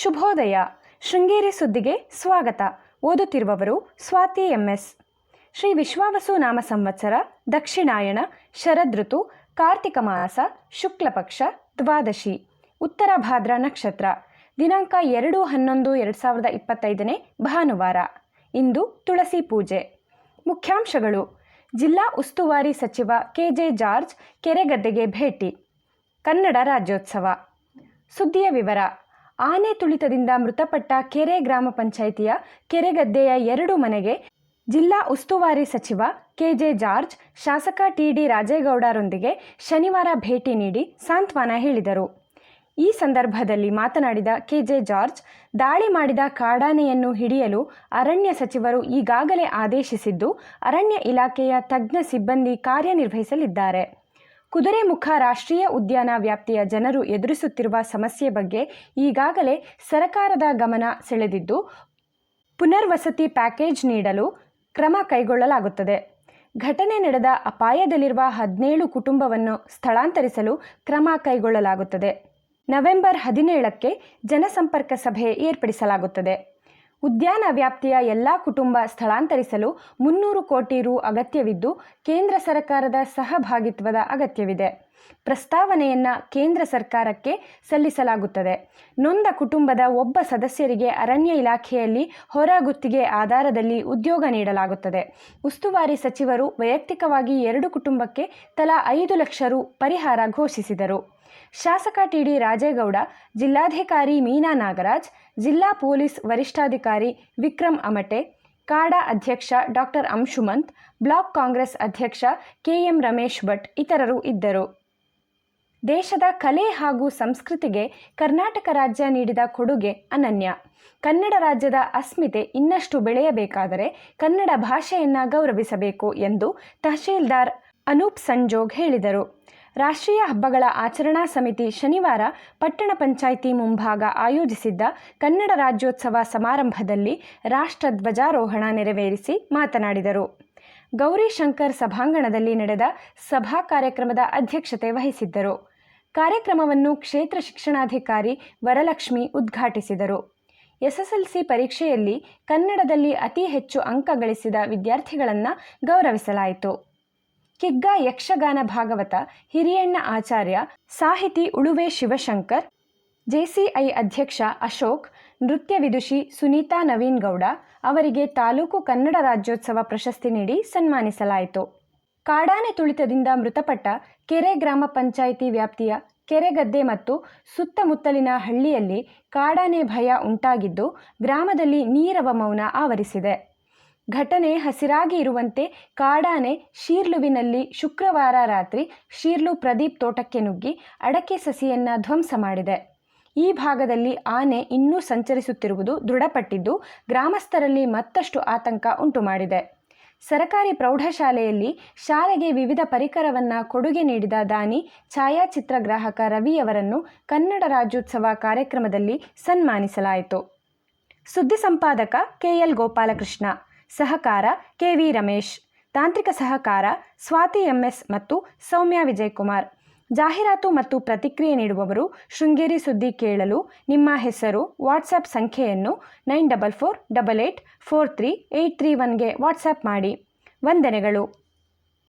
ಶುಭೋದಯ. ಶೃಂಗೇರಿ ಸುದ್ದಿಗೆ ಸ್ವಾಗತ. ಓದುತ್ತಿರುವವರು ಸ್ವಾತಿ MS. ಶ್ರೀ ವಿಶ್ವಾವಸು ನಾಮ ಸಂವತ್ಸರ, ದಕ್ಷಿಣಾಯಣ, ಶರದೃತು, ಕಾರ್ತಿಕ ಮಾಸ, ಶುಕ್ಲಪಕ್ಷ, ದ್ವಾದಶಿ, ಉತ್ತರ ಭಾದ್ರ ನಕ್ಷತ್ರ. ದಿನಾಂಕ 2/11/2025 ಭಾನುವಾರ. ಇಂದು ತುಳಸಿ ಪೂಜೆ. ಮುಖ್ಯಾಂಶಗಳು: ಜಿಲ್ಲಾ ಉಸ್ತುವಾರಿ ಸಚಿವ KJ ಜಾರ್ಜ್ ಕೆರೆಗದ್ದೆಗೆ ಭೇಟಿ. ಕನ್ನಡ ರಾಜ್ಯೋತ್ಸವ. ಸುದ್ದಿಯ ವಿವರ. ಆನೆ ತುಳಿತದಿಂದ ಮೃತಪಟ್ಟ ಕೆರೆ ಗ್ರಾಮ ಪಂಚಾಯಿತಿಯ ಕೆರೆಗದ್ದೆಯ 2 ಮನೆಗೆ ಜಿಲ್ಲಾ ಉಸ್ತುವಾರಿ ಸಚಿವ KJ ಜಾರ್ಜ್ ಶಾಸಕ TD ರಾಜೇಗೌಡರೊಂದಿಗೆ ಶನಿವಾರ ಭೇಟಿ ನೀಡಿ ಸಾಂತ್ವನ ಹೇಳಿದರು. ಈ ಸಂದರ್ಭದಲ್ಲಿ ಮಾತನಾಡಿದ KJ ಜಾರ್ಜ್, ದಾಳಿ ಮಾಡಿದ ಕಾಡಾನೆಯನ್ನು ಹಿಡಿಯಲು ಅರಣ್ಯ ಸಚಿವರು ಈಗಾಗಲೇ ಆದೇಶಿಸಿದ್ದು, ಅರಣ್ಯ ಇಲಾಖೆಯ ತಜ್ಞ ಸಿಬ್ಬಂದಿ ಕಾರ್ಯನಿರ್ವಹಿಸಲಿದ್ದಾರೆ. ಕುದುರೆಮುಖ ರಾಷ್ಟ್ರೀಯ ಉದ್ಯಾನ ವ್ಯಾಪ್ತಿಯ ಜನರು ಎದುರಿಸುತ್ತಿರುವ ಸಮಸ್ಯೆ ಬಗ್ಗೆ ಈಗಾಗಲೇ ಸರ್ಕಾರದ ಗಮನ ಸೆಳೆದಿದ್ದು, ಪುನರ್ವಸತಿ ಪ್ಯಾಕೇಜ್ ನೀಡಲು ಕ್ರಮ ಕೈಗೊಳ್ಳಲಾಗುತ್ತದೆ. ಘಟನೆ ನಡೆದ ಅಪಾಯದಲ್ಲಿರುವ 17 ಕುಟುಂಬವನ್ನು ಸ್ಥಳಾಂತರಿಸಲು ಕ್ರಮ ಕೈಗೊಳ್ಳಲಾಗುತ್ತದೆ. ನವೆಂಬರ್ 17ಕ್ಕೆ ಜನಸಂಪರ್ಕ ಸಭೆ ಏರ್ಪಡಿಸಲಾಗುತ್ತದೆ. ಉದ್ಯಾನ ವ್ಯಾಪ್ತಿಯ ಎಲ್ಲ ಕುಟುಂಬ ಸ್ಥಳಾಂತರಿಸಲು 300 ಕೋಟಿ ರು ಅಗತ್ಯವಿದ್ದು, ಕೇಂದ್ರ ಸರ್ಕಾರದ ಸಹಭಾಗಿತ್ವದ ಅಗತ್ಯವಿದೆ. ಪ್ರಸ್ತಾವನೆಯನ್ನು ಕೇಂದ್ರ ಸರ್ಕಾರಕ್ಕೆ ಸಲ್ಲಿಸಲಾಗುತ್ತದೆ. ನೊಂದ ಕುಟುಂಬದ ಒಬ್ಬ ಸದಸ್ಯರಿಗೆ ಅರಣ್ಯ ಇಲಾಖೆಯಲ್ಲಿ ಹೊರಗುತ್ತಿಗೆ ಆಧಾರದಲ್ಲಿ ಉದ್ಯೋಗ ನೀಡಲಾಗುತ್ತದೆ. ಉಸ್ತುವಾರಿ ಸಚಿವರು ವೈಯಕ್ತಿಕವಾಗಿ 2 ಕುಟುಂಬಕ್ಕೆ ತಲಾ 5 ಲಕ್ಷ ರು ಪರಿಹಾರ ಘೋಷಿಸಿದರು. ಶಾಸಕ TD ರಾಜೇಗೌಡ, ಜಿಲ್ಲಾಧಿಕಾರಿ ಮೀನಾ ನಾಗರಾಜ್, ಜಿಲ್ಲಾ ಪೊಲೀಸ್ ವರಿಷ್ಠಾಧಿಕಾರಿ ವಿಕ್ರಮ್ ಅಮಟೆ, ಕಾಡಾ ಅಧ್ಯಕ್ಷ ಡಾಕ್ಟರ್ ಅಂಶುಮಂತ್, ಬ್ಲಾಕ್ ಕಾಂಗ್ರೆಸ್ ಅಧ್ಯಕ್ಷ KM ರಮೇಶ್ ಭಟ್ ಇತರರು ಇದ್ದರು. ದೇಶದ ಕಲೆ ಹಾಗೂ ಸಂಸ್ಕೃತಿಗೆ ಕರ್ನಾಟಕ ರಾಜ್ಯ ನೀಡಿದ ಕೊಡುಗೆ ಅನನ್ಯ. ಕನ್ನಡ ರಾಜ್ಯದ ಅಸ್ಮಿತೆ ಇನ್ನಷ್ಟು ಬೆಳೆಯಬೇಕಾದರೆ ಕನ್ನಡ ಭಾಷೆಯನ್ನು ಗೌರವಿಸಬೇಕು ಎಂದು ತಹಶೀಲ್ದಾರ್ ಅನೂಪ್ ಸಂಜೋಗ್ ಹೇಳಿದರು. ರಾಷ್ಟ್ರೀಯ ಹಬ್ಬಗಳ ಆಚರಣಾ ಸಮಿತಿ ಶನಿವಾರ ಪಟ್ಟಣ ಪಂಚಾಯಿತಿ ಮುಂಭಾಗ ಆಯೋಜಿಸಿದ್ದ ಕನ್ನಡ ರಾಜ್ಯೋತ್ಸವ ಸಮಾರಂಭದಲ್ಲಿ ರಾಷ್ಟ್ರ ಧ್ವಜಾರೋಹಣ ನೆರವೇರಿಸಿ ಮಾತನಾಡಿದರು. ಗೌರಿಶಂಕರ್ ಸಭಾಂಗಣದಲ್ಲಿ ನಡೆದ ಸಭಾ ಕಾರ್ಯಕ್ರಮದ ಅಧ್ಯಕ್ಷತೆ ವಹಿಸಿದ್ದರು. ಕಾರ್ಯಕ್ರಮವನ್ನು ಕ್ಷೇತ್ರ ಶಿಕ್ಷಣಾಧಿಕಾರಿ ವರಲಕ್ಷ್ಮಿ ಉದ್ಘಾಟಿಸಿದರು. SSLC ಪರೀಕ್ಷೆಯಲ್ಲಿ ಕನ್ನಡದಲ್ಲಿ ಅತಿ ಹೆಚ್ಚು ಅಂಕ ಗಳಿಸಿದ ವಿದ್ಯಾರ್ಥಿಗಳನ್ನು ಗೌರವಿಸಲಾಯಿತು. ಕಿಗ್ಗ ಯಕ್ಷಗಾನ ಭಾಗವತ ಹಿರಿಯಣ್ಣ ಆಚಾರ್ಯ, ಸಾಹಿತಿ ಉಳುವೆ ಶಿವಶಂಕರ್, JCI ಅಧ್ಯಕ್ಷ ಅಶೋಕ್, ನೃತ್ಯ ವಿದುಷಿ ಸುನೀತಾ ನವೀನ್ ಗೌಡ ಅವರಿಗೆ ತಾಲೂಕು ಕನ್ನಡ ರಾಜ್ಯೋತ್ಸವ ಪ್ರಶಸ್ತಿ ನೀಡಿ ಸನ್ಮಾನಿಸಲಾಯಿತು. ಕಾಡಾನೆ ತುಳಿತದಿಂದ ಮೃತಪಟ್ಟ ಕೆರೆ ಗ್ರಾಮ ಪಂಚಾಯಿತಿ ವ್ಯಾಪ್ತಿಯ ಕೆರೆಗದ್ದೆ ಮತ್ತು ಸುತ್ತಮುತ್ತಲಿನ ಹಳ್ಳಿಯಲ್ಲಿ ಕಾಡಾನೆ ಭಯ ಉಂಟಾಗಿದ್ದು, ಗ್ರಾಮದಲ್ಲಿ ನೀರವ ಮೌನ ಆವರಿಸಿದೆ. ಘಟನೆ ಹಸಿರಾಗಿ ಇರುವಂತೆ ಕಾಡಾನೆ ಶೀರ್ಲುವಿನಲ್ಲಿ ಶುಕ್ರವಾರ ರಾತ್ರಿ ಶೀರ್ಲು ಪ್ರದೀಪ್ ತೋಟಕ್ಕೆ ನುಗ್ಗಿ ಅಡಕೆ ಸಸಿಯನ್ನು ಧ್ವಂಸ ಮಾಡಿದೆ. ಈ ಭಾಗದಲ್ಲಿ ಆನೆ ಇನ್ನೂ ಸಂಚರಿಸುತ್ತಿರುವುದು ದೃಢಪಟ್ಟಿದ್ದು, ಗ್ರಾಮಸ್ಥರಲ್ಲಿ ಮತ್ತಷ್ಟು ಆತಂಕ ಉಂಟುಮಾಡಿದೆ. ಸರಕಾರಿ ಪ್ರೌಢಶಾಲೆಯಲ್ಲಿ ಶಾಲೆಗೆ ವಿವಿಧ ಪರಿಕರವನ್ನು ಕೊಡುಗೆ ನೀಡಿದ ದಾನಿ ಛಾಯಾಚಿತ್ರಗ್ರಾಹಕ ರವಿಯವರನ್ನು ಕನ್ನಡ ರಾಜ್ಯೋತ್ಸವ ಕಾರ್ಯಕ್ರಮದಲ್ಲಿ ಸನ್ಮಾನಿಸಲಾಯಿತು. ಸುದ್ದಿ ಸಂಪಾದಕ KL ಗೋಪಾಲಕೃಷ್ಣ, ಸಹಕಾರ KV ರಮೇಶ್, ತಾಂತ್ರಿಕ ಸಹಕಾರ ಸ್ವಾತಿ MS ಮತ್ತು ಸೌಮ್ಯ ವಿಜಯಕುಮಾರ್. ಜಾಹೀರಾತು ಮತ್ತು ಪ್ರತಿಕ್ರಿಯೆ ನೀಡುವವರು ಶೃಂಗೇರಿ ಸುದ್ದಿ ಕೇಳಲು ನಿಮ್ಮ ಹೆಸರು, ವಾಟ್ಸ್ಆ್ಯಪ್ ಸಂಖ್ಯೆಯನ್ನು 9448843831ಗೆ ವಾಟ್ಸ್ಆ್ಯಪ್ ಮಾಡಿ. ವಂದನೆಗಳು.